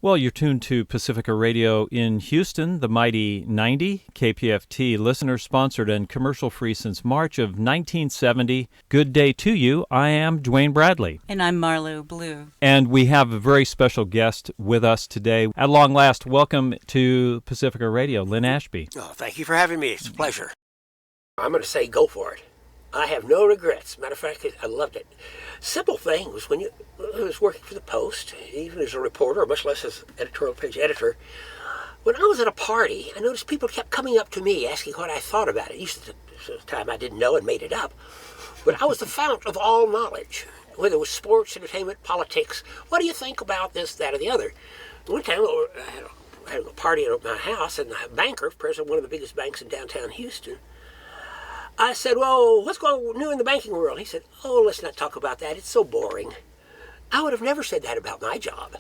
Well, you're tuned to Pacifica Radio in Houston, the mighty 90, KPFT, listener-sponsored and commercial-free since March of 1970. Good day to you. I am Duane Bradley. And I'm Marlo Blue. And we have a very special guest with us today. At long last, welcome to Pacifica Radio, Lynn Ashby. Oh, thank you for having me. It's a pleasure. I'm going to say go for it. I have no regrets. Matter of fact, I loved it. Simple thing was when I was working for the Post, even as a reporter, or much less as editorial page editor, when I was at a party, I noticed people kept coming up to me asking what I thought about it. Used to the time I didn't know and made it up. But I was the fount of all knowledge, whether it was sports, entertainment, politics. What do you think about this, that, or the other? One time I had a party at my house, and the banker, president of one of the biggest banks in downtown Houston, I said, well, what's going new in the banking world? He said, oh, let's not talk about that. It's so boring. I would have never said that about my job.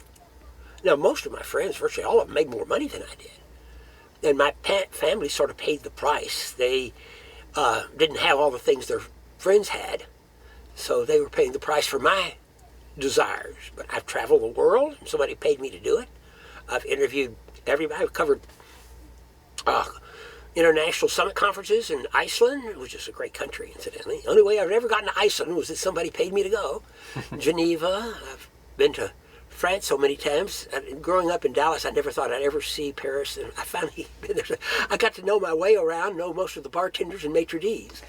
Now, most of my friends, virtually all of them, made more money than I did. And my family sort of paid the price. They didn't have all the things their friends had, so they were paying the price for my desires. But I've traveled the world, and somebody paid me to do it. I've interviewed everybody. I've covered international summit conferences in Iceland, which is a great country, incidentally. The only way I've ever gotten to Iceland was that somebody paid me to go. Geneva. I've been to France so many times. Growing up in Dallas, I never thought I'd ever see Paris, and I finally been there. I got to know my way around, know most of the bartenders and maitre d's.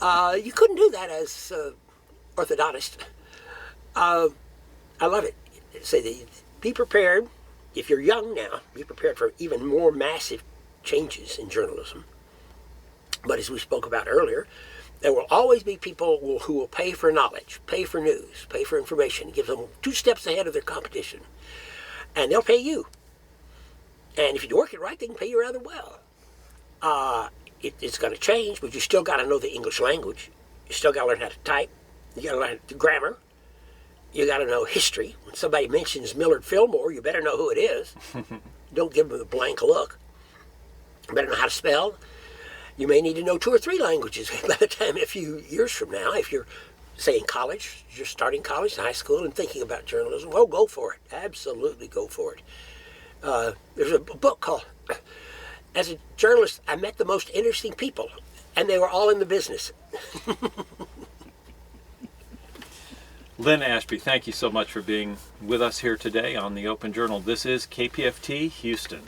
You couldn't do that as orthodontist. I love it. Say, be prepared. If you're young now, be prepared for even more massive changes in journalism. But as we spoke about earlier, there will always be people who will pay for knowledge, pay for news, pay for information, give them 2 steps ahead of their competition. And they'll pay you. And if you work it right, they can pay you rather well. It's going to change, but you still got to know the English language. You still got to learn how to type. You got to learn the grammar. You got to know history. When somebody mentions Millard Fillmore, you better know who it is. Don't give them a blank look. You better know how to spell. You may need to know 2 or 3 languages by the time a few years from now. If you're, say, in college, you're starting college, high school, and thinking about journalism, well, go for it. Absolutely go for it. There's a book called, as a journalist, I met the most interesting people, and they were all in the business. Lynn Ashby, thank you so much for being with us here today on the Open Journal. This is KPFT Houston.